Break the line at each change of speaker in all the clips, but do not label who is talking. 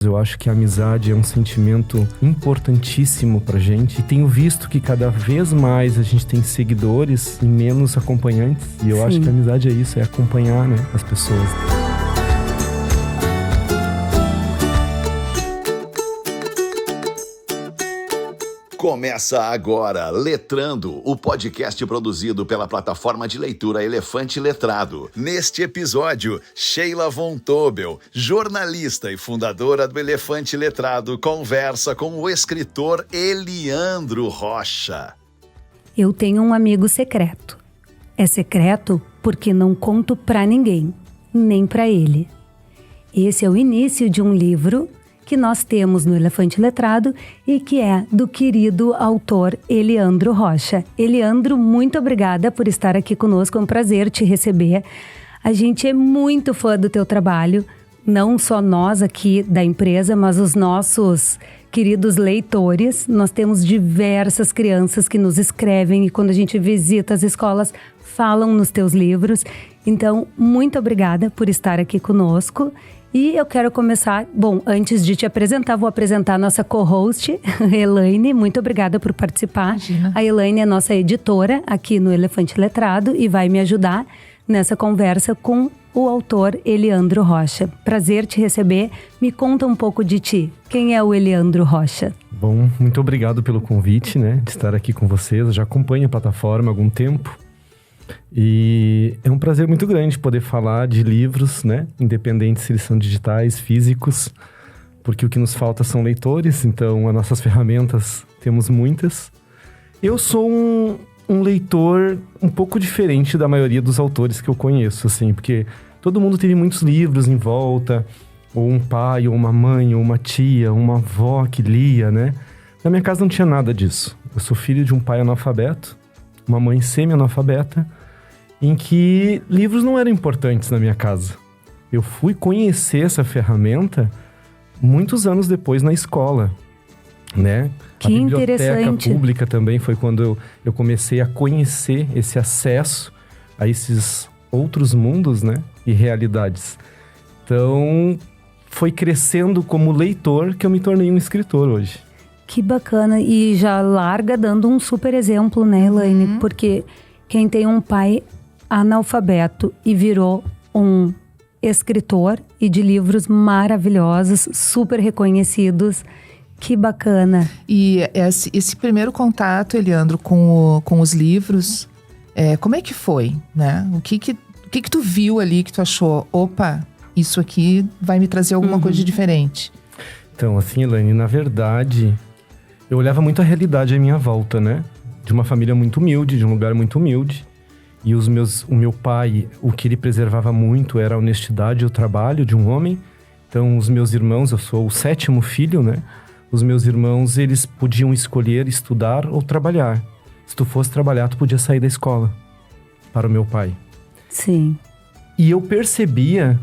Eu acho que a amizade é um sentimento importantíssimo pra gente. E tenho visto que cada vez mais a gente tem seguidores e menos acompanhantes. E eu acho que a amizade é isso, é acompanhar, né, as pessoas.
Começa agora Letrando, o podcast produzido pela plataforma de leitura Elefante Letrado. Neste episódio, Sheila von Tobel, jornalista e fundadora do Elefante Letrado, conversa com o escritor Eliandro Rocha.
Eu tenho um amigo secreto. É secreto porque não conto pra ninguém, nem pra ele. Esse é o início de um livro que nós temos no Elefante Letrado e que é do querido autor Eliandro Rocha. Eliandro, muito obrigada por estar aqui conosco, é um prazer te receber. A gente é muito fã do teu trabalho, não só nós aqui da empresa, mas os nossos queridos leitores. Nós temos diversas crianças que nos escrevem e quando a gente visita as escolas, falam nos teus livros. Então, muito obrigada por estar aqui conosco. E eu quero começar, antes de te apresentar, vou apresentar a nossa co-host, Elaine. Muito obrigada por participar.
Imagina.
A Elaine é nossa editora aqui no Elefante Letrado e vai me ajudar nessa conversa com o autor Eliandro Rocha. Prazer te receber. Me conta um pouco de ti. Quem é o Eliandro Rocha?
Bom, muito obrigado pelo convite, né, de estar aqui com vocês. Eu já acompanho a plataforma há algum tempo. E é um prazer muito grande poder falar de livros, né? Independente se eles são digitais, físicos, porque o que nos falta são leitores, então as nossas ferramentas temos muitas. Eu sou um leitor um pouco diferente da maioria dos autores que eu conheço, assim, porque todo mundo teve muitos livros em volta, ou um pai, ou uma mãe, ou uma tia, uma avó que lia, né? Na minha casa não tinha nada disso. Eu sou filho de um pai analfabeto, uma mãe semi-analfabeta, em que livros não eram importantes na minha casa. Eu fui conhecer essa ferramenta muitos anos depois na escola, né?
Que
a biblioteca
interessante.
pública também foi quando eu comecei a conhecer esse acesso a esses outros mundos, né? E realidades. Então, foi crescendo como leitor que eu me tornei um escritor hoje.
Que bacana. E já larga dando um super exemplo, né, Elaine? Porque quem tem um pai analfabeto e virou um escritor e de livros maravilhosos, super reconhecidos. Que bacana.
E esse primeiro contato, Eliandro, com os livros, como é que foi, né? O que tu viu ali que tu achou, opa, isso aqui vai me trazer alguma coisa de diferente?
Então, assim, Elaine, na verdade, eu olhava muito a realidade à minha volta, né? De uma família muito humilde, de um lugar muito humilde. E o meu pai, o que ele preservava muito era a honestidade e o trabalho de um homem. Então, os meus irmãos, eu sou o 7º filho, né? Os meus irmãos, eles podiam escolher estudar ou trabalhar. Se tu fosse trabalhar, tu podia sair da escola. Para o meu pai.
Sim.
E eu percebia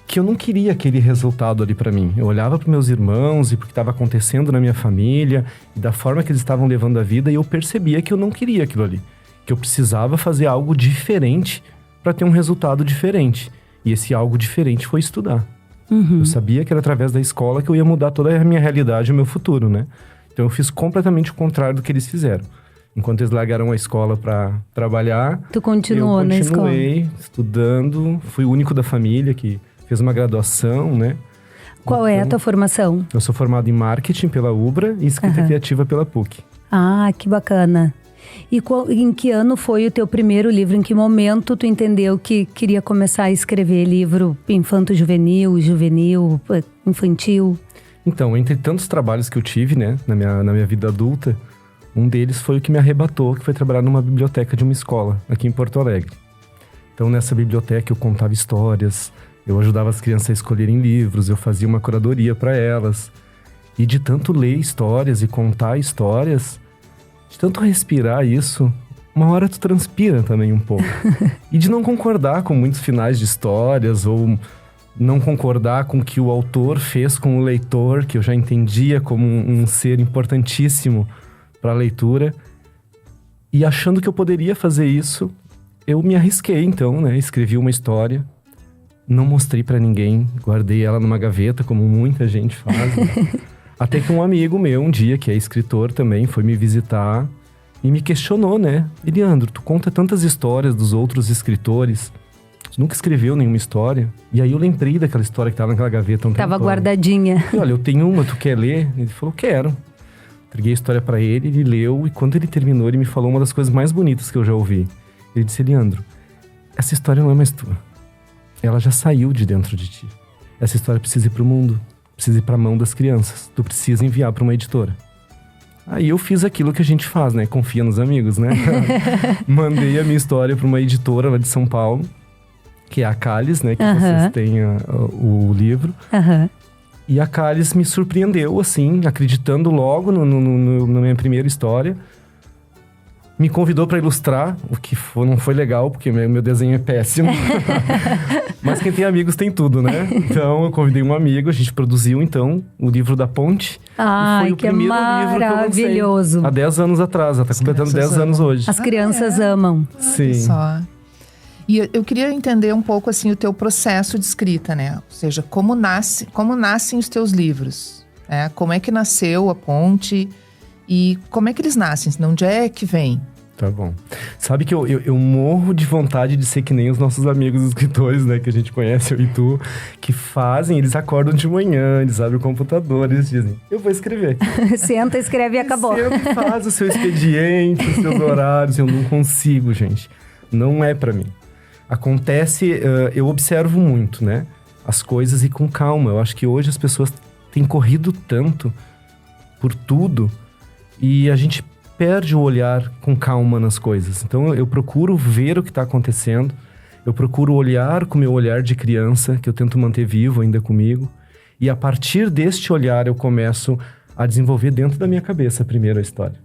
que eu não queria aquele resultado ali para mim. Eu olhava para meus irmãos e para o que estava acontecendo na minha família e da forma que eles estavam levando a vida, e eu percebia que eu não queria aquilo ali. Que eu precisava fazer algo diferente para ter um resultado diferente. E esse algo diferente foi estudar. Eu sabia que era através da escola que eu ia mudar toda a minha realidade e o meu futuro, né? Então eu fiz completamente o contrário do que eles fizeram. Enquanto eles largaram a escola para trabalhar,
Tu continuou na escola?
Eu continuei estudando. Fui o único da família que fez uma graduação, né?
Qual é a tua formação?
Eu sou formado em marketing pela UBRA e escrita criativa pela PUC.
Ah, que bacana. E em que ano foi o teu primeiro livro? Em que momento tu entendeu que queria começar a escrever livro infanto-juvenil, infantil?
Então, entre tantos trabalhos que eu tive, né, na minha vida adulta, um deles foi o que me arrebatou, que foi trabalhar numa biblioteca de uma escola, aqui em Porto Alegre. Então, nessa biblioteca eu contava histórias, eu ajudava as crianças a escolherem livros, eu fazia uma curadoria para elas. E de tanto ler histórias e contar histórias, de tanto respirar isso, uma hora tu transpira também um pouco. E de não concordar com muitos finais de histórias, ou não concordar com o que o autor fez com o leitor, que eu já entendia como um ser importantíssimo para a leitura. E achando que eu poderia fazer isso, eu me arrisquei então, né? Escrevi uma história Não mostrei pra ninguém, guardei ela numa gaveta, como muita gente faz. Né? Até que um amigo meu, um dia, que é escritor também, foi me visitar e me questionou, né? Eliandro, tu conta tantas histórias dos outros escritores, tu nunca escreveu nenhuma história? E aí eu lembrei daquela história que tava naquela gaveta um
Tava
tempão.
guardadinha.
E olha, eu tenho uma, tu quer ler? Ele falou, quero. Entreguei a história pra ele, ele leu, e quando ele terminou, ele me falou uma das coisas mais bonitas que eu já ouvi. Ele disse, Eliandro, essa história não é mais tua. Ela já saiu de dentro de ti. Essa história precisa ir pro mundo, precisa ir pra mão das crianças. Tu precisa enviar pra uma editora. Aí eu fiz aquilo que a gente faz, né? Confia nos amigos, né? Mandei a minha história pra uma editora lá de São Paulo, que é a Cáliz, né? Que vocês têm o livro. E a Cáliz me surpreendeu, assim, acreditando logo na minha primeira história. Me convidou para ilustrar, o que não foi legal, porque meu desenho é péssimo. Mas quem tem amigos tem tudo, né? Então, eu convidei um amigo, a gente produziu, então, o livro da Ponte.
Ai,
e foi o
que
primeiro livro que eu
maravilhoso.
lancei, há 10 anos atrás, ela tá completando 10 anos hoje.
As crianças amam.
Sim.
Só. E eu queria entender um pouco, assim, o teu processo de escrita, né? Ou seja, como nascem os teus livros? Né? Como é que nasceu a Ponte? E como é que eles nascem? De onde é que vem?
Tá bom. Sabe que eu morro de vontade de ser que nem os nossos amigos escritores, né? Que a gente conhece, eu e tu. Que fazem, eles acordam de manhã, eles abrem o computador, eles dizem, eu vou escrever.
Senta, escreve e acabou.
Sempre faz o seu expediente, os seus horários. Eu não consigo, gente. Não é pra mim. Acontece, eu observo muito, né? As coisas e com calma. Eu acho que hoje as pessoas têm corrido tanto por tudo e a gente perde o olhar com calma nas coisas. Então eu procuro ver o que está acontecendo, eu procuro olhar com o meu olhar de criança, que eu tento manter vivo ainda comigo, e a partir deste olhar eu começo a desenvolver dentro da minha cabeça primeiro a história.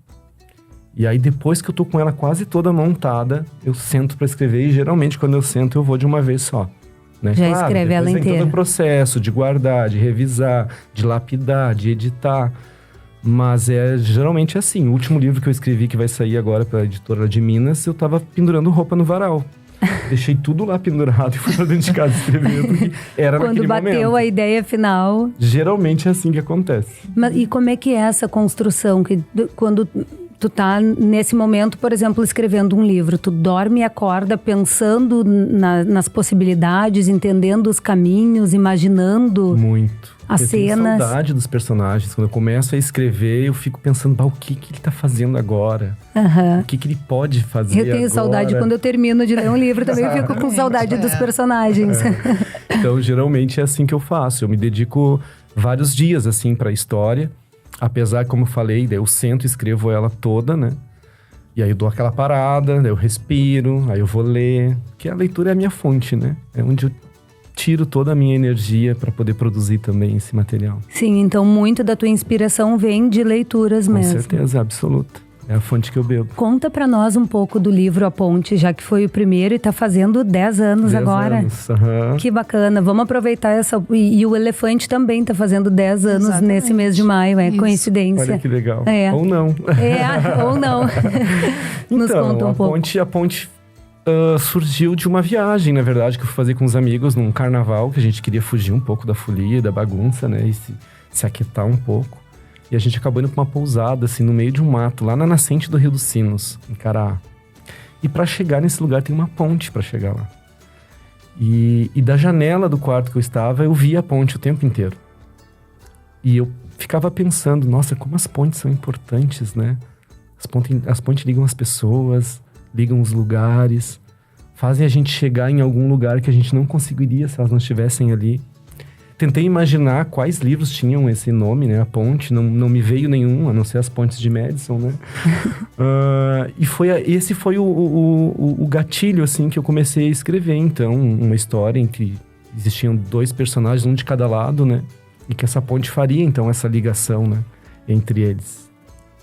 E aí depois que eu tô com ela quase toda montada, eu sento para escrever, e geralmente quando eu sento eu vou de uma vez só. Né?
Já
claro,
escreve ela
vem
inteira.
todo o processo de guardar, de revisar, de lapidar, de editar. Mas é geralmente assim. O último livro que eu escrevi, que vai sair agora pela editora de Minas, eu tava pendurando roupa no varal. Deixei tudo lá pendurado e fui pra dentro de casa escrever, porque era naquele momento.
Quando bateu a ideia final.
Geralmente é assim que acontece.
Mas, e como é que é essa construção? Quando tu tá nesse momento, por exemplo, escrevendo um livro, tu dorme e acorda pensando nas possibilidades, entendendo os caminhos, imaginando...
Muito.
As
eu
cenas.
tenho saudade dos personagens. Quando eu começo a escrever, eu fico pensando, o que ele tá fazendo agora? O que ele pode fazer agora?
Eu tenho saudade quando eu termino de ler um livro, também eu fico com saudade dos personagens.
Então, geralmente é assim que eu faço. Eu me dedico vários dias, assim, pra história. Apesar, como eu falei, daí eu sento e escrevo ela toda, né? E aí eu dou aquela parada, daí eu respiro, aí eu vou ler. Porque a leitura é a minha fonte, né? É onde eu tiro toda a minha energia para poder produzir também esse material.
Sim, então muito da tua inspiração vem de leituras mesmo.
Com certeza, absoluta. É a fonte que eu bebo.
Conta pra nós um pouco do livro A Ponte, já que foi o primeiro e tá fazendo 10 anos
10
agora.
Anos, uhum.
Que bacana. Vamos aproveitar essa... E o Elefante também tá fazendo 10 anos
Exatamente.
Nesse mês de maio. É
Isso.
coincidência.
Olha que legal.
É.
Ou não.
Ou não. Nos
então,
conta um pouco.
A ponte surgiu de uma viagem, na verdade, que eu fui fazer com os amigos num carnaval, que a gente queria fugir um pouco da folia, da bagunça, né? E se aquietar um pouco. E a gente acabou indo pra uma pousada, assim, no meio de um mato, lá na nascente do Rio dos Sinos, em Caraá. E pra chegar nesse lugar tem uma ponte pra chegar lá. E da janela do quarto que eu estava, eu via a ponte o tempo inteiro. E eu ficava pensando, nossa, como as pontes são importantes, né? As pontes ligam as pessoas, ligam os lugares, fazem a gente chegar em algum lugar que a gente não conseguiria se elas não estivessem ali. Tentei imaginar quais livros tinham esse nome, né? A ponte, não me veio nenhum, a não ser as pontes de Madison, né? Esse foi o gatilho, assim, que eu comecei a escrever, então. Uma história em que existiam 2 personagens, um de cada lado, né? E que essa ponte faria, então, essa ligação, né? Entre eles.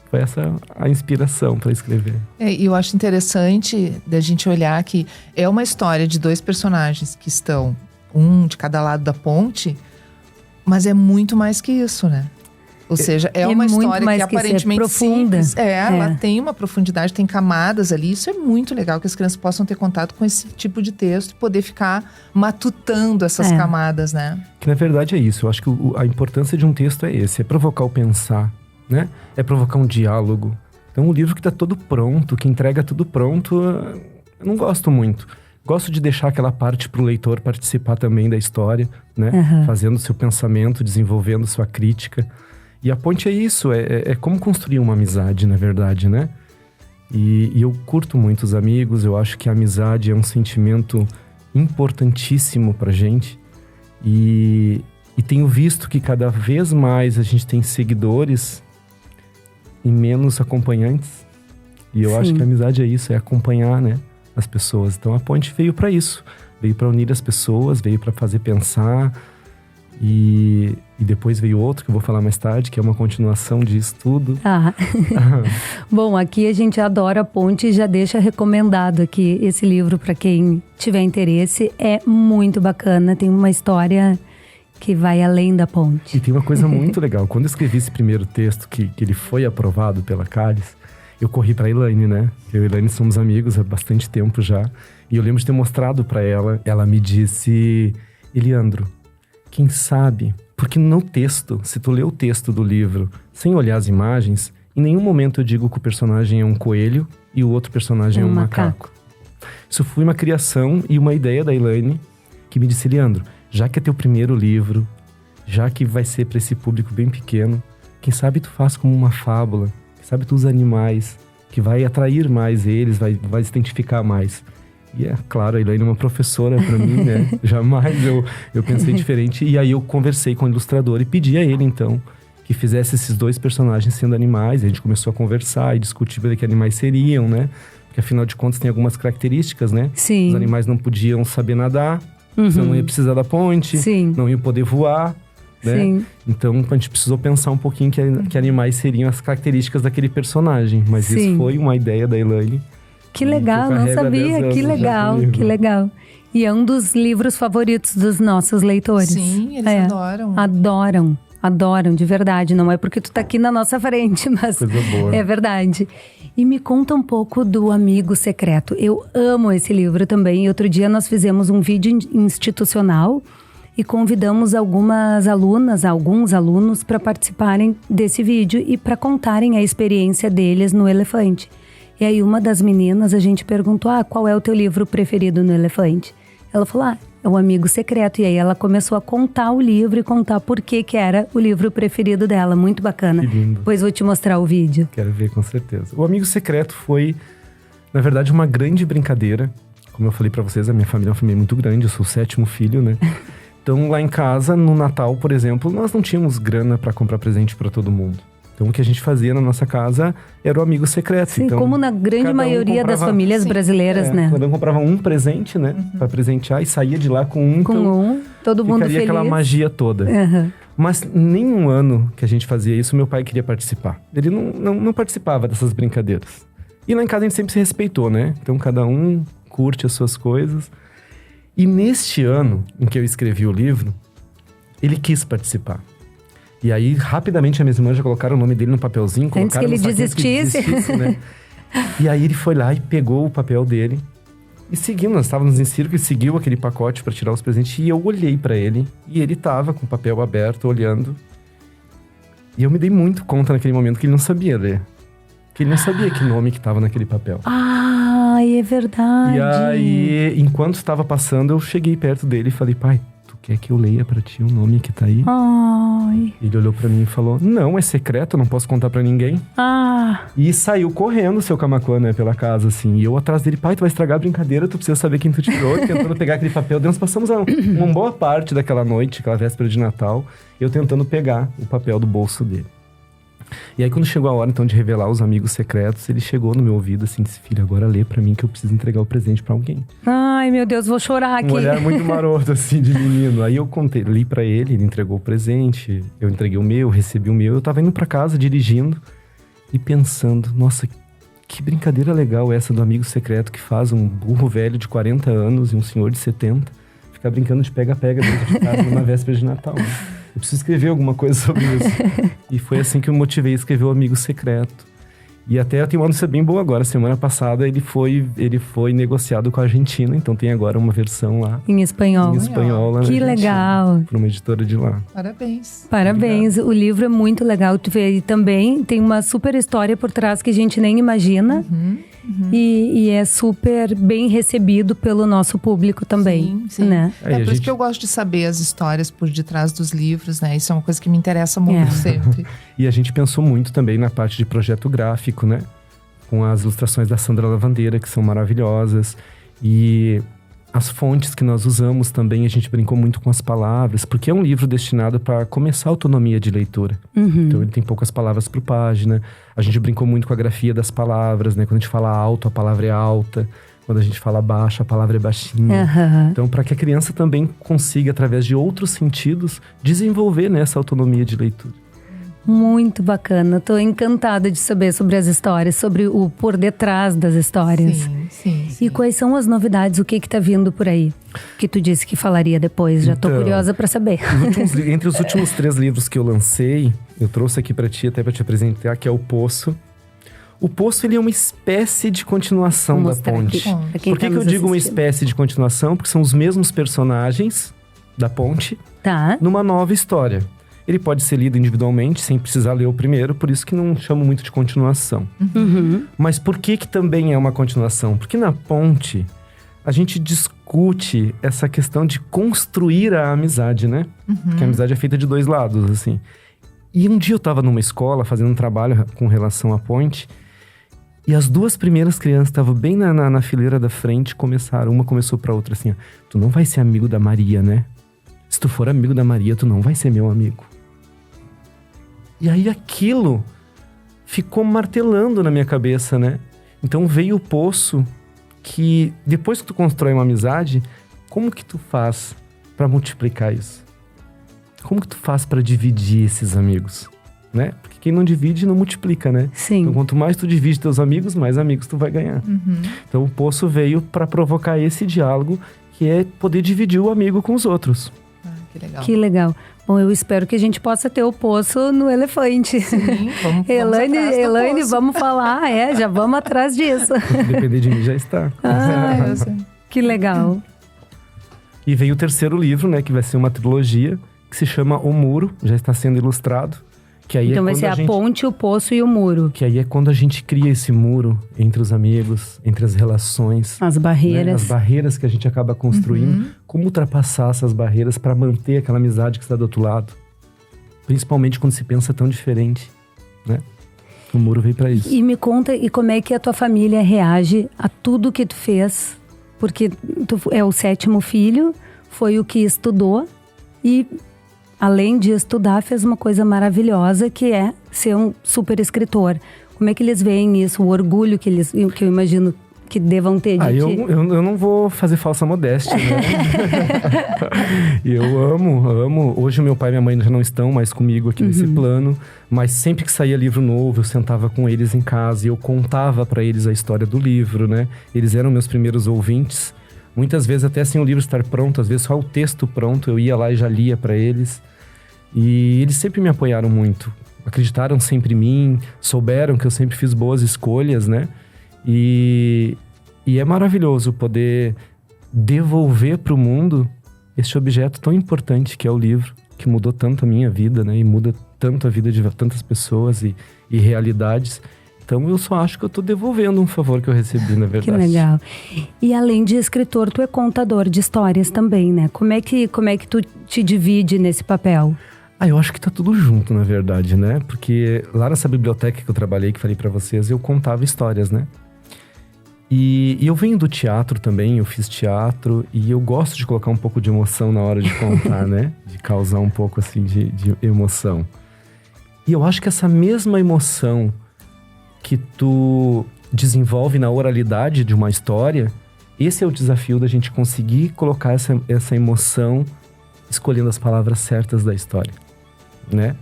Foi essa a inspiração para escrever.
E eu acho interessante da gente olhar que é uma história de 2 personagens que estão um de cada lado da ponte, mas é muito mais que isso, né? Ou seja, é uma
muito
história
mais
que
que ser
aparentemente
profunda.
simples. Ela tem uma profundidade, tem camadas ali. Isso é muito legal, que as crianças possam ter contato com esse tipo de texto e poder ficar matutando essas camadas, né?
Que na verdade é isso. Eu acho que a importância de um texto é esse. É provocar o pensar, né? É provocar um diálogo. Então, um livro que está todo pronto, que entrega tudo pronto, eu não gosto muito. Gosto de deixar aquela parte para o leitor participar também da história, né? Fazendo seu pensamento, desenvolvendo sua crítica. E a ponte é isso, é como construir uma amizade, na verdade, né? E eu curto muito os amigos, eu acho que a amizade é um sentimento importantíssimo pra gente. E tenho visto que cada vez mais a gente tem seguidores e menos acompanhantes. E eu acho que a amizade é isso, é acompanhar, né, as pessoas. Então a ponte veio pra isso, veio pra unir as pessoas, veio pra fazer pensar. E depois veio outro, que eu vou falar mais tarde, que é uma continuação disso tudo.
Bom, aqui a gente adora a ponte e já deixa recomendado aqui esse livro para quem tiver interesse. É muito bacana, tem uma história que vai além da ponte.
E tem uma coisa muito legal. Quando eu escrevi esse primeiro texto, que ele foi aprovado pela Cálice, eu corri pra Elaine, né? Eu e a Elaine somos amigos há bastante tempo já. E eu lembro de ter mostrado pra ela. Ela me disse, Eliandro, quem sabe, porque no texto, se tu lê o texto do livro sem olhar as imagens, em nenhum momento eu digo que o personagem é um coelho e o outro personagem é um macaco. Isso foi uma criação e uma ideia da Elaine, que me disse, Leandro, já que é teu primeiro livro, já que vai ser para esse público bem pequeno, quem sabe tu faz como uma fábula, quem sabe tu usa animais, que vai atrair mais eles, vai se identificar mais. E é claro, a Elaine é uma professora para mim, né? Jamais eu pensei diferente. E aí eu conversei com o ilustrador e pedi a ele, então, que fizesse esses dois personagens sendo animais. E a gente começou a conversar e discutir que animais seriam, né? Porque afinal de contas tem algumas características, né?
Sim.
Os animais não podiam saber nadar, senão não ia precisar da ponte, não ia poder voar, né?
Sim.
Então a gente precisou pensar um pouquinho que animais seriam as características daquele personagem. Mas isso foi uma ideia da Elaine.
Que legal, não sabia, que legal. E é um dos livros favoritos dos nossos leitores.
Sim, eles
Adoram, de verdade. Não é porque tu tá aqui na nossa frente, mas
coisa boa.
É verdade. E me conta um pouco do Amigo Secreto. Eu amo esse livro também. E outro dia nós fizemos um vídeo institucional e convidamos alguns alunos para participarem desse vídeo e para contarem a experiência deles no Elefante. E aí uma das meninas, a gente perguntou, qual é o teu livro preferido no Elefante? Ela falou, é o Amigo Secreto. E aí ela começou a contar o livro e contar por que era o livro preferido dela. Muito bacana.
Que lindo.
Depois vou te mostrar o vídeo.
Quero ver, com certeza. O Amigo Secreto foi, na verdade, uma grande brincadeira. Como eu falei pra vocês, a minha família é uma família muito grande. Eu sou o 7º filho, né? Então lá em casa, no Natal, por exemplo, nós não tínhamos grana pra comprar presente pra todo mundo. Então, o que a gente fazia na nossa casa era o Amigo Secreto.
Sim,
então,
como na grande maioria das famílias brasileiras, né?
Cada um comprava um presente, né? Pra presentear e saía de lá com um.
Todo mundo feliz.
Ficaria aquela magia toda. Mas nenhum ano que a gente fazia isso, meu pai queria participar. Ele não participava dessas brincadeiras. E lá em casa a gente sempre se respeitou, né? Então, cada um curte as suas coisas. E neste ano em que eu escrevi o livro, ele quis participar. E aí, rapidamente, as minhas irmãs já colocaram o nome dele no papelzinho.
Antes que ele desistisse.
Né? E aí, ele foi lá e pegou o papel dele. E seguimos, nós estávamos em círculo, e seguiu aquele pacote para tirar os presentes. E eu olhei para ele, e ele tava com o papel aberto, olhando. E eu me dei muito conta naquele momento que ele não sabia ler. Que ele não sabia que nome que estava naquele papel.
É verdade.
E aí, enquanto estava passando, eu cheguei perto dele e falei, pai, quer que eu leia pra ti o nome que tá aí? Ele olhou pra mim e falou, não, é secreto, eu não posso contar pra ninguém. E saiu correndo, seu Camaquã, né, pela casa, assim. E eu atrás dele, pai, tu vai estragar a brincadeira, tu precisa saber quem tu tirou. Tentando pegar aquele papel. Nós passamos uma boa parte daquela noite, aquela véspera de Natal, eu tentando pegar o papel do bolso dele. E aí, quando chegou a hora, então, de revelar os amigos secretos, ele chegou no meu ouvido, assim, disse, filho, agora lê pra mim que eu preciso entregar o presente pra alguém.
Ai, meu Deus, vou chorar aqui.
Um olhar muito maroto, assim, de menino. Aí eu contei, li pra ele entregou o presente, eu entreguei o meu, recebi o meu. Eu tava indo pra casa, dirigindo e pensando, nossa, que brincadeira legal essa do amigo secreto que faz um burro velho de 40 anos e um senhor de 70 ficar brincando de pega-pega dentro de casa na véspera de Natal. Né? eu preciso escrever alguma coisa sobre isso. E foi assim que eu me motivei a escrever O Amigo Secreto. E até tem uma notícia bem boa agora. Semana passada ele foi negociado com a Argentina. Então tem agora uma versão lá.
Em espanhol.
Em espanhol lá na
Que
Argentina,
legal.
por uma editora de lá.
Parabéns.
Parabéns. O livro é muito legal. Tu vê, e também tem uma super história por trás que a gente nem imagina. E é super bem recebido pelo nosso público também.
Sim.
Né?
É por isso que eu gosto de saber as histórias por detrás dos livros, né? Isso é uma coisa que me interessa muito sempre.
E a gente pensou muito também na parte de projeto gráfico, né? Com as ilustrações da Sandra Lavandeira, que são maravilhosas. E as fontes que nós usamos também, a gente brincou muito com as palavras, porque é um livro destinado para começar a autonomia de leitura. Então ele tem poucas palavras por página. A gente brincou muito com a grafia das palavras, né? Quando a gente fala alto, a palavra é alta. Quando a gente fala baixo, a palavra é baixinha. Então, para que a criança também consiga, através de outros sentidos, desenvolver nessa autonomia de leitura.
Muito bacana. Tô encantada de saber sobre as histórias, sobre o por detrás das histórias.
Sim.
E quais são as novidades? O que tá vindo por aí? Que tu disse que falaria depois. Já tô curiosa para saber.
Entre os últimos 3 livros que eu lancei, eu trouxe aqui para ti, até para te apresentar, que é O Poço. O Poço, ele é uma espécie de continuação da Ponte. Por que eu digo uma espécie de continuação? Porque são os mesmos personagens da Ponte numa nova história. Ele pode ser lido individualmente, sem precisar ler o primeiro, por isso que não chamo muito de continuação. Mas por que também é uma continuação? Porque na Ponte, a gente discute essa questão de construir a amizade, né? Que a amizade é feita de 2 lados, assim. E um dia eu tava numa escola, fazendo um trabalho com relação à Ponte, e as 2 primeiras crianças estavam bem na fileira da frente, uma começou pra outra assim, ó, tu não vai ser amigo da Maria, né? Se tu for amigo da Maria, tu não vai ser meu amigo. E aí aquilo ficou martelando na minha cabeça, né? Então veio o Poço, que depois que tu constrói uma amizade, como que tu faz para multiplicar isso? Como que tu faz para dividir esses amigos, né? Porque quem não divide não multiplica, né?
Sim.
Então quanto mais tu divide teus amigos, mais amigos tu vai ganhar. Então o Poço veio para provocar esse diálogo, que é poder dividir o amigo com os outros.
Que legal.
Que legal. Bom, eu espero que a gente possa ter o Poço no Elefante.
Sim, vamos
Elaine, vamos falar. Já vamos atrás disso.
Se depender de mim, já está.
Que legal.
E veio o 3º livro, né? Que vai ser uma trilogia, que se chama O Muro. Já está sendo ilustrado. Que aí
então vai ser a Ponte, o Poço e o Muro.
Que aí é quando a gente cria esse muro entre os amigos, entre as relações.
As barreiras.
Né? As barreiras que a gente acaba construindo. Como ultrapassar essas barreiras para manter aquela amizade que está do outro lado. Principalmente quando se pensa tão diferente, né? O muro veio para isso.
E me conta, e como é que a tua família reage a tudo que tu fez? Porque tu é o 7º filho, foi o que estudou e... além de estudar, fez uma coisa maravilhosa, que é ser um super escritor. Como é que eles veem isso? O orgulho que eu imagino que devam ter de ti?
Eu não vou fazer falsa modéstia, né? Eu amo. Hoje meu pai e minha mãe já não estão mais comigo aqui nesse plano. Mas sempre que saía livro novo, eu sentava com eles em casa e eu contava para eles a história do livro, né? Eles eram meus primeiros ouvintes. Muitas vezes até sem o livro estar pronto, às vezes só o texto pronto, eu ia lá e já lia para eles. E eles sempre me apoiaram muito, acreditaram sempre em mim, souberam que eu sempre fiz boas escolhas, né? E é maravilhoso poder devolver para o mundo este objeto tão importante que é o livro, que mudou tanto a minha vida, né? E muda tanto a vida de tantas pessoas e realidades. Então eu só acho que eu tô devolvendo um favor que eu recebi, na verdade.
Que legal. E além de escritor, tu é contador de histórias também, né? Como é que tu te divide nesse papel?
Eu acho que tá tudo junto, na verdade, né? Porque lá nessa biblioteca que eu trabalhei, que falei pra vocês, eu contava histórias, né? E eu venho do teatro também, eu fiz teatro. E eu gosto de colocar um pouco de emoção na hora de contar, né? De causar um pouco, assim, de emoção. E eu acho que essa mesma emoção que tu desenvolve na oralidade de uma história, esse é o desafio da gente conseguir colocar essa emoção escolhendo as palavras certas da história, né?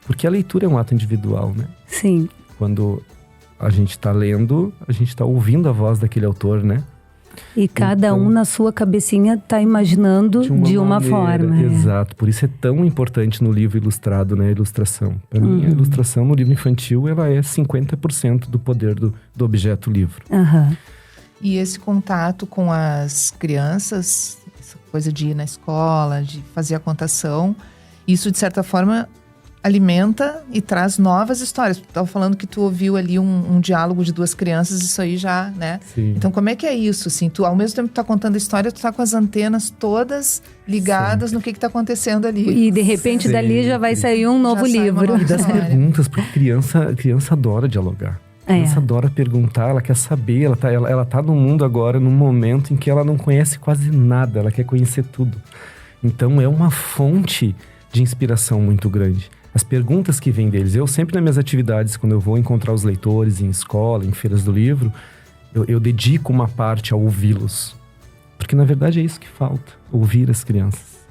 Porque a leitura é um ato individual, né?
Sim.
Quando a gente tá lendo, a gente tá ouvindo a voz daquele autor, né?
E cada um na sua cabecinha está imaginando de uma forma.
Exato, por isso é tão importante no livro ilustrado, né, a ilustração. Para mim, a ilustração no livro infantil, ela é 50% do poder do objeto livro.
E esse contato com as crianças, essa coisa de ir na escola, de fazer a contação, isso de certa forma alimenta e traz novas histórias. Tu estava falando que tu ouviu ali um diálogo de 2 crianças, isso aí já, né?
Sim.
Então, como é que é isso, assim? Tu, ao mesmo tempo que tu tá contando a história, tu tá com as antenas todas ligadas no que tá acontecendo ali.
E de repente dali já vai sair um novo livro.
E das perguntas, porque criança adora dialogar. A criança adora perguntar, ela quer saber, ela tá no mundo agora, num momento em que ela não conhece quase nada, ela quer conhecer tudo. Então, é uma fonte de inspiração muito grande. As perguntas que vêm deles. Eu sempre nas minhas atividades, quando eu vou encontrar os leitores em escola, em feiras do livro, eu dedico uma parte a ouvi-los. Porque na verdade é isso que falta, ouvir as crianças.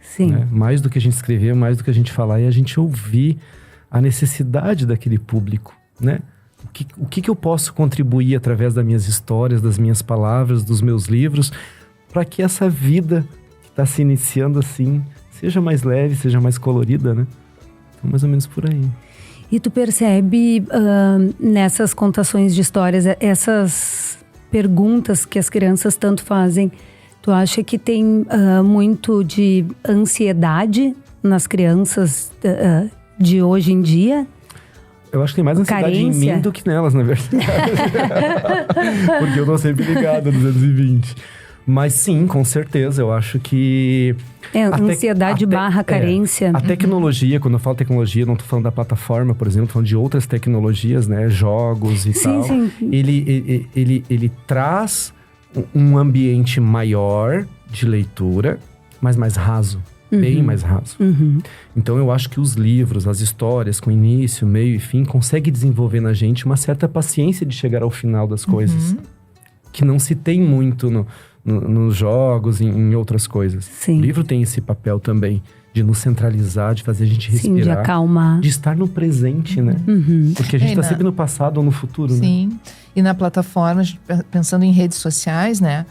Sim.
Né? Mais do que a gente escrever, mais do que a gente falar, é a gente ouvir a necessidade daquele público, né? O que eu posso contribuir através das minhas histórias, das minhas palavras, dos meus livros, para que essa vida que está se iniciando assim, seja mais leve, seja mais colorida, né? Então, mais ou menos por aí.
E tu percebe nessas contações de histórias, essas perguntas que as crianças tanto fazem, tu acha que tem muito de ansiedade nas crianças de hoje em dia?
Eu acho que tem mais ansiedade em mim do que nelas, na verdade. Porque eu tô sempre ligado no 220. Mas sim, com certeza, eu acho que...
ansiedade barra carência.
A tecnologia, quando eu falo tecnologia, não tô falando da plataforma, por exemplo, tô falando de outras tecnologias, né? Jogos e tal. Sim. Ele traz um ambiente maior de leitura, mas mais raso. Bem mais raso. Então eu acho que os livros, as histórias com início, meio e fim, conseguem desenvolver na gente uma certa paciência de chegar ao final das coisas. Que não se tem muito nos jogos, em outras coisas.
Sim.
O livro tem esse papel também de nos centralizar, de fazer a gente respirar. Sim,
de acalmar.
De estar no presente, né? Porque a gente está sempre no passado ou no futuro, né?
Sim. E na plataforma, pensando em redes sociais, né?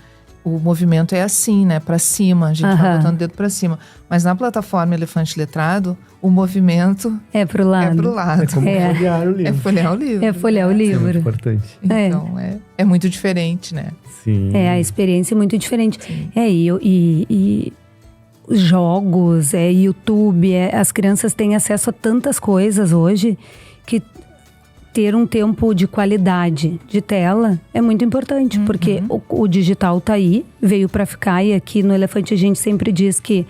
O movimento é assim, né? Pra cima, a gente vai botando o dedo pra cima. Mas na plataforma Elefante Letrado, o movimento
é pro lado.
É como folhear o livro.
É folhear o livro.
É folhear o livro.
É muito importante.
Então, é muito diferente, né?
Sim.
A experiência é muito diferente. Sim. E jogos, YouTube, as crianças têm acesso a tantas coisas hoje que ter um tempo de qualidade de tela é muito importante, porque o digital tá aí, veio para ficar, e aqui no Elefante a gente sempre diz que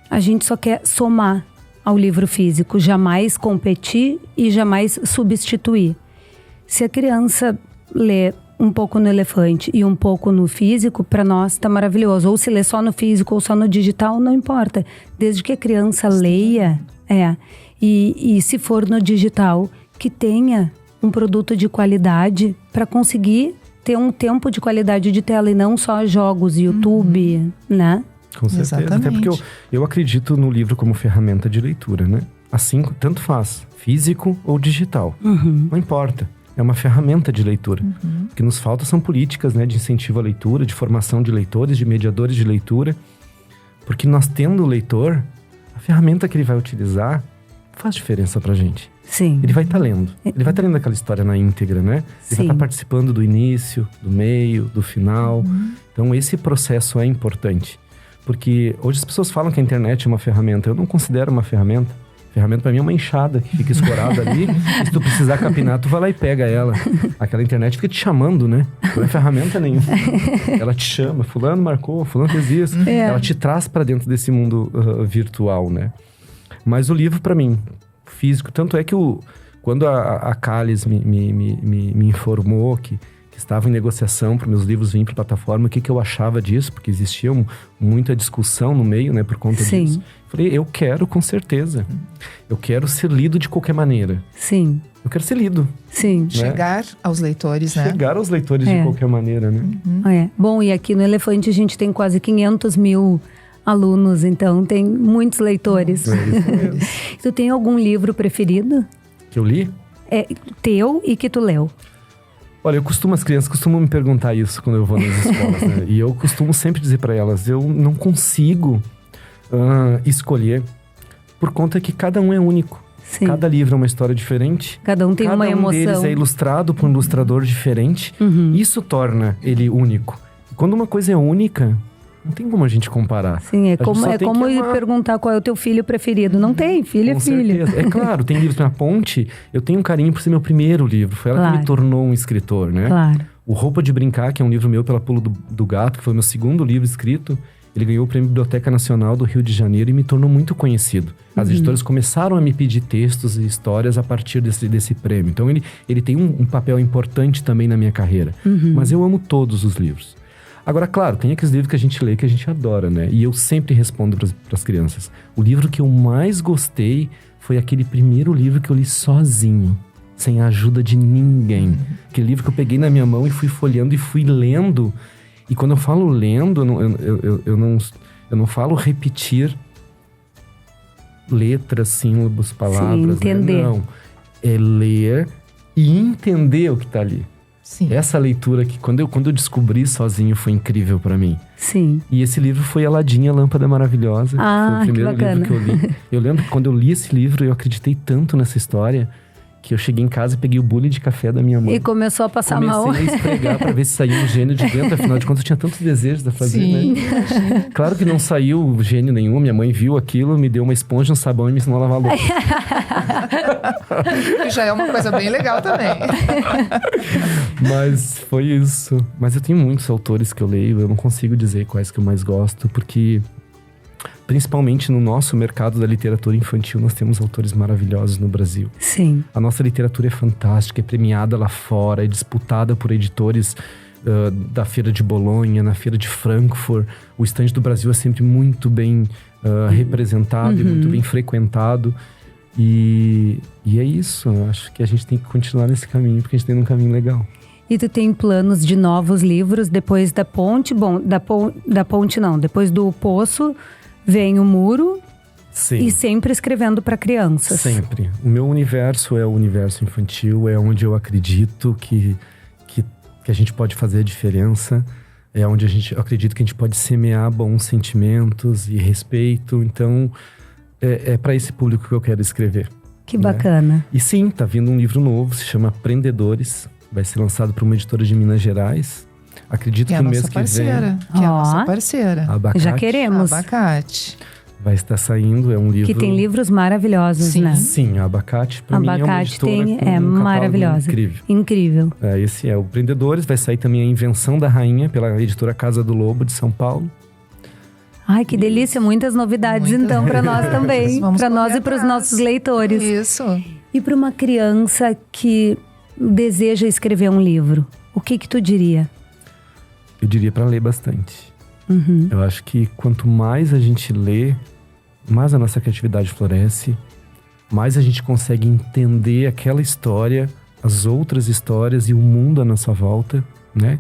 a gente só quer somar ao livro físico, jamais competir e jamais substituir. Se a criança lê um pouco no Elefante e um pouco no físico, para nós tá maravilhoso. Ou se lê só no físico ou só no digital, não importa. Desde que a criança leia, e se for no digital, que tenha um produto de qualidade para conseguir ter um tempo de qualidade de tela e não só jogos, YouTube, né?
Com certeza.
Exatamente.
Até porque eu acredito no livro como ferramenta de leitura, né? Assim, tanto faz, físico ou digital. Não importa. É uma ferramenta de leitura. O que nos falta são políticas, né, de incentivo à leitura, de formação de leitores, de mediadores de leitura. Porque nós tendo o leitor, a ferramenta que ele vai utilizar faz diferença pra gente.
Sim.
Ele vai estar lendo. Ele vai estar lendo aquela história na íntegra, né? Ele vai estar participando do início, do meio, do final. Então, esse processo é importante. Porque hoje as pessoas falam que a internet é uma ferramenta. Eu não considero uma ferramenta. Ferramenta pra mim é uma enxada que fica escorada ali. E se tu precisar capinar, tu vai lá e pega ela. Aquela internet fica te chamando, né? Não é ferramenta nenhuma. Ela te chama. Fulano marcou, fulano fez isso. Ela te traz pra dentro desse mundo virtual, né? Mas o livro, pra mim, físico, tanto é que quando a Calles me informou que estava em negociação para meus livros virem para a plataforma, o que eu achava disso, porque existia muita discussão no meio, né, por conta disso. Falei, eu quero com certeza. Eu quero ser lido de qualquer maneira.
Sim.
Eu quero ser lido.
Sim.
Né?
Chegar aos leitores, né?
Chegar aos leitores de qualquer maneira, né?
Bom, e aqui no Elefante a gente tem quase 500 mil alunos, então tem muitos leitores. Tu tem algum livro preferido?
Que eu li?
Teu e que tu leu?
Olha, as crianças costumam me perguntar isso quando eu vou nas escolas, né? E eu costumo sempre dizer para elas, eu não consigo escolher, por conta que cada um é único.
Sim.
Cada livro é uma história diferente.
Cada um tem uma emoção.
Cada um deles é ilustrado por um ilustrador diferente. Isso torna ele único. E quando uma coisa é única, não tem como a gente comparar.
Sim, é como perguntar qual é o teu filho preferido. Não tem, filho
Com
é filho.
certeza. É claro, tem livros na Ponte. Eu tenho um carinho por ser meu primeiro livro. Foi ela que me tornou um escritor, né?
Claro.
O Roupa de Brincar, que é um livro meu pela Pulo do Gato, que foi meu segundo livro escrito. Ele ganhou o Prêmio Biblioteca Nacional do Rio de Janeiro e me tornou muito conhecido. As editoras começaram a me pedir textos e histórias a partir desse prêmio. Então ele tem um papel importante também na minha carreira. Mas eu amo todos os livros. Agora, claro, tem aqueles livros que a gente lê que a gente adora, né? E eu sempre respondo para as crianças. O livro que eu mais gostei foi aquele primeiro livro que eu li sozinho, sem a ajuda de ninguém. Aquele livro que eu peguei na minha mão e fui folheando e fui lendo. E quando eu falo lendo, eu não falo repetir letras, sílabos, palavras.
Sim, entender.
Né? Não, é ler e entender o que está ali.
Sim.
Essa leitura que quando eu descobri sozinho foi incrível para mim.
Sim.
E esse livro foi Aladinha, Lâmpada Maravilhosa.
Ah,
foi o primeiro
que bacana.
livro que eu li. Eu lembro que quando eu li esse livro, eu acreditei tanto nessa história que eu cheguei em casa e peguei o bule de café da minha mãe.
E começou a passar mal.
Comecei a esfregar pra ver se saía um gênio de dentro. Afinal de contas, eu tinha tantos desejos da fazer,
Sim.
né? Claro que não saiu gênio nenhum. Minha mãe viu aquilo, me deu uma esponja, um sabão e me ensinou a lavar louça.
Que já é uma coisa bem legal também.
Mas foi isso. Mas eu tenho muitos autores que eu leio. Eu não consigo dizer quais que eu mais gosto, porque principalmente no nosso mercado da literatura infantil, nós temos autores maravilhosos no Brasil.
Sim.
A nossa literatura é fantástica, é premiada lá fora, é disputada por editores da Feira de Bolonha, na Feira de Frankfurt. O estande do Brasil é sempre muito bem representado e muito bem frequentado. E é isso, eu acho que a gente tem que continuar nesse caminho, porque a gente tem um caminho legal.
E tu tem planos de novos livros depois da Ponte? Bom, da Ponte não, depois do Poço vem o Muro.
Sim.
E sempre escrevendo para crianças.
Sempre. O meu universo é o universo infantil, é onde eu acredito que a gente pode fazer a diferença, é onde eu acredito que a gente pode semear bons sentimentos e respeito. Então, é para esse público que eu quero escrever.
Que bacana.
E sim, tá vindo um livro novo, se chama Aprendedores. Vai ser lançado por uma editora de Minas Gerais. Acredito que no mês que vem.
Que é a nossa parceira.
Abacate.
Já queremos.
Abacate.
Vai estar saindo, é um livro...
Que tem livros maravilhosos,
Sim.
né?
Sim, a Abacate, pra mim, é uma editora com um catálogo
maravilhosa.
incrível.
Incrível.
Esse é o Aprendedores. Vai sair também a Invenção da Rainha, pela editora Casa do Lobo, de São Paulo.
Ai, que delícia. Muitas novidades, então, para nós também. Para nós e para os nossos leitores.
Isso.
E para uma criança que deseja escrever um livro, o que tu diria?
Eu diria para ler bastante. Eu acho que quanto mais a gente lê, mais a nossa criatividade floresce, mais a gente consegue entender aquela história, as outras histórias e o mundo à nossa volta, né?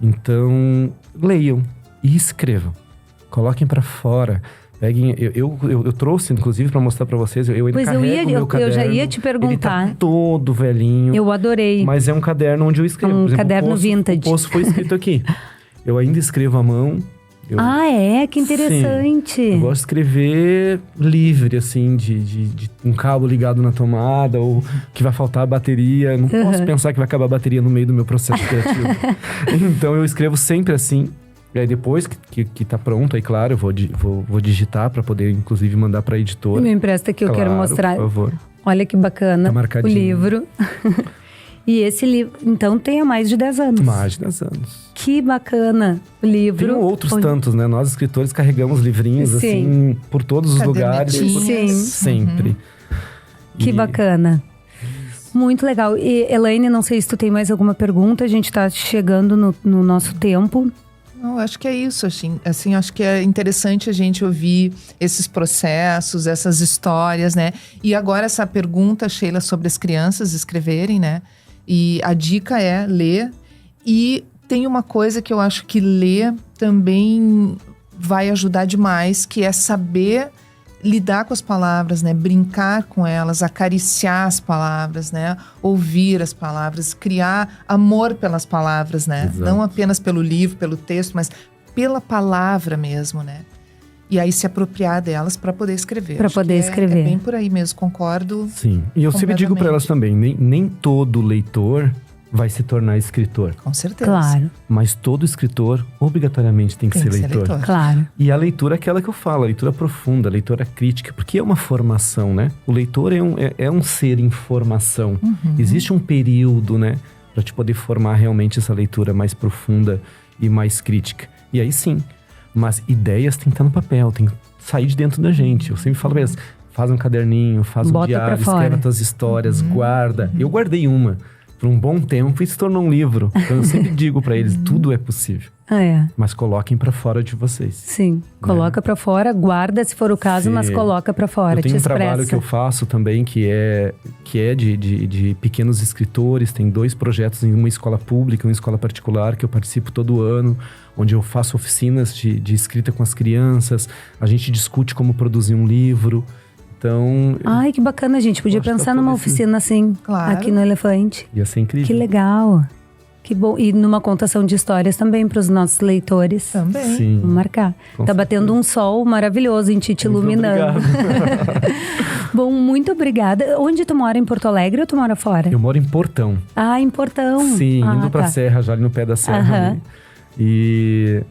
Então, leiam e escrevam. Coloquem para fora. Peguem, eu trouxe, inclusive, para mostrar para vocês. Eu ainda carrego o meu caderno.
Eu já ia te perguntar.
Ele tá todo velhinho.
Eu adorei.
Mas é um caderno onde eu escrevo.
Um
Por exemplo,
caderno vintage.
O Poço foi escrito aqui. Eu ainda escrevo à mão.
Que interessante.
Sim, eu gosto de escrever livre, assim, de um cabo ligado na tomada, ou que vai faltar a bateria. Não posso pensar que vai acabar a bateria no meio do meu processo criativo. Então eu escrevo sempre assim. E aí depois que tá pronto, aí claro, eu vou digitar para poder, inclusive, mandar para a editora.
Me empresta que eu quero mostrar.
Por favor.
Olha que bacana.
Tá marcadinho.
O livro. E esse livro, então, tem há mais de 10 anos.
Mais de 10 anos.
Que bacana o livro.
Tem outros tantos, né? Nós, escritores, carregamos livrinhos, assim, por todos os lugares.
Sim.
Sempre.
Que bacana. Muito legal. E, Elaine, não sei se tu tem mais alguma pergunta. A gente tá chegando no nosso tempo.
Não, acho que é isso, assim, acho que é interessante a gente ouvir esses processos, essas histórias, né? E agora essa pergunta, Sheila, sobre as crianças escreverem, né? E a dica é ler. E tem uma coisa que eu acho que ler também vai ajudar demais, que é saber lidar com as palavras, né? Brincar com elas, acariciar as palavras, né? Ouvir as palavras, criar amor pelas palavras, né?
Exato.
Não apenas pelo livro, pelo texto, mas pela palavra mesmo, né? E aí se apropriar delas para poder escrever.
Para poder escrever.
É bem por aí mesmo, concordo.
Sim. E eu sempre digo para elas também, nem todo leitor vai se tornar escritor.
Com certeza.
Claro,
Mas todo escritor obrigatoriamente tem que ser leitor.
claro.
E a leitura é aquela que eu falo, a leitura profunda, a leitura crítica, porque é uma formação, né? O leitor é um ser em formação. Existe um período, né? Para te poder formar realmente essa leitura mais profunda e mais crítica. E aí sim, mas ideias têm que estar no papel, tem que sair de dentro da gente. Eu sempre falo pra elas, faz um caderninho, faz um
Bota
diário,
pra fora.
escreve as tuas histórias, guarda. Eu guardei uma por um bom tempo e se tornou um livro. Então eu sempre digo para eles, tudo é possível.
É,
Mas coloquem para fora de vocês.
sim. Coloca pra fora, guarda se for o caso,
Sim.
mas coloca pra fora,
Eu tenho
te
um trabalho
expressa.
que eu faço também, que é de pequenos escritores. Tem 2 projetos em uma escola pública e uma escola particular que eu participo todo ano, onde eu faço oficinas de escrita com as crianças. A gente discute como produzir um livro. Então,
Ai, que bacana, gente. Podia
acho que
pensar
eu
numa
tô nesse-
oficina assim,
Claro.
aqui no Elefante.
ia ser incrível.
Que legal. Que bom. E numa contação de histórias também para os nossos leitores.
Também.
Sim.
Vamos marcar.
Com
Tá batendo um sol maravilhoso em ti, te
Muito
iluminando.
obrigado.
Bom, muito obrigada. Onde tu mora? Em Porto Alegre ou tu mora fora?
Eu moro em Portão.
Ah, em Portão.
Sim,
Ah,
indo pra
tá.
serra, já ali no pé da serra.
Aham.
Ali.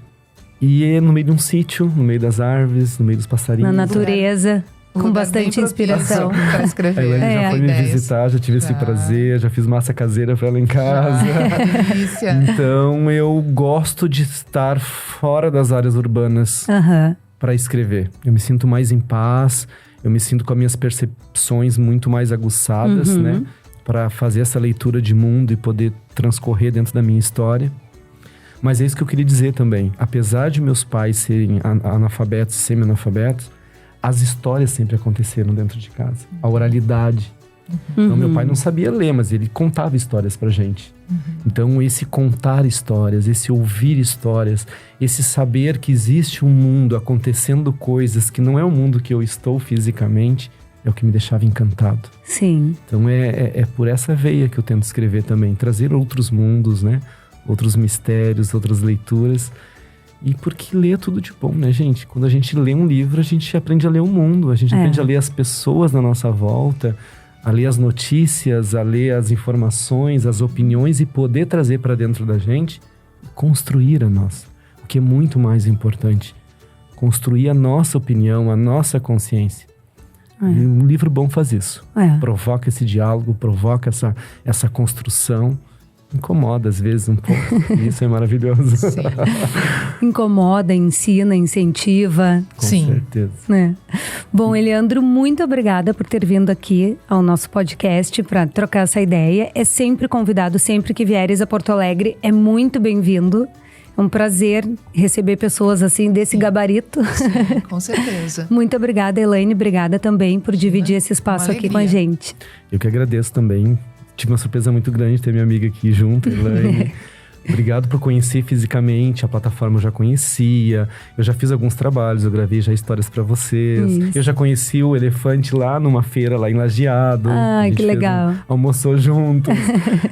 E é no meio de um sítio, no meio das árvores, no meio dos passarinhos.
Na natureza,
Um
com
lugar
bastante
bem
inspiração.
propício pra escrever.
A Elaine
É.
já foi me
Ideias.
visitar, já tive esse
Já.
prazer, já fiz massa caseira pra ela em casa.
Delícia.
Então eu gosto de estar fora das áreas urbanas
Aham.
para escrever. Eu me sinto mais em paz, eu me sinto com as minhas percepções muito mais aguçadas, né? Para fazer essa leitura de mundo e poder transcorrer dentro da minha história. Mas é isso que eu queria dizer também. Apesar de meus pais serem analfabetos, semi-analfabetos, as histórias sempre aconteceram dentro de casa. A oralidade. Então, meu pai não sabia ler, mas ele contava histórias pra gente. Então, esse contar histórias, esse ouvir histórias, esse saber que existe um mundo acontecendo coisas que não é o mundo que eu estou fisicamente, é o que me deixava encantado.
Sim.
Então, é por essa veia que eu tento escrever também. Trazer outros mundos, né? Outros mistérios, outras leituras. E porque ler é tudo de bom, né, gente? Quando a gente lê um livro, a gente aprende a ler o mundo. A gente aprende a ler as pessoas na nossa volta, a ler as notícias, a ler as informações, as opiniões e poder trazer para dentro da gente e construir a nossa. O que é muito mais importante. Construir a nossa opinião, a nossa consciência. E um livro bom faz isso.
É.
Provoca esse diálogo, provoca essa construção. Incomoda às vezes um pouco. E isso é maravilhoso.
Sim.
Incomoda, ensina, incentiva,
Com
Sim.
certeza.
né? Bom, Eliandro, muito obrigada por ter vindo aqui ao nosso podcast para trocar essa ideia. É sempre convidado, sempre que vieres a Porto Alegre, é muito bem-vindo. É um prazer receber pessoas assim, desse gabarito.
Com certeza.
Muito obrigada, Elaine. Obrigada também por dividir esse espaço
Uma
aqui com a
alegria.
gente.
Eu que agradeço também. Tive uma surpresa muito grande ter minha amiga aqui junto, Elaine. Obrigado por conhecer fisicamente, a plataforma eu já conhecia. Eu já fiz alguns trabalhos, eu gravei já histórias pra vocês.
Isso.
Eu já conheci o Elefante lá numa feira, lá em Lajeado.
Ah,
A gente
que
fez
legal.
almoçou juntos.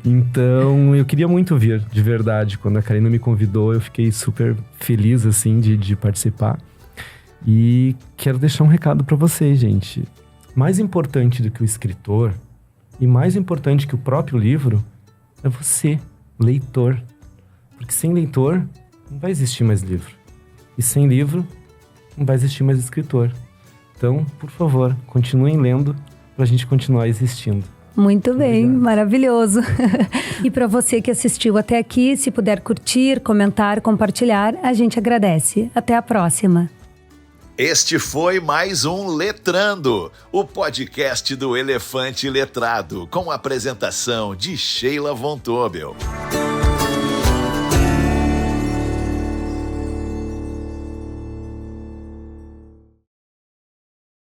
Então, eu queria muito vir, de verdade. Quando a Karina me convidou, eu fiquei super feliz, assim, de participar. E quero deixar um recado pra vocês, gente. Mais importante do que o escritor, e mais importante que o próprio livro, é você, leitor. Porque sem leitor, não vai existir mais livro. E sem livro, não vai existir mais escritor. Então, por favor, continuem lendo pra gente continuar existindo.
Muito bem,
Obrigado.
maravilhoso. E para você que assistiu até aqui, se puder curtir, comentar, compartilhar, a gente agradece. Até a próxima.
Este foi mais um Letrando, o podcast do Elefante Letrado, com a apresentação de Sheila Von Tobel.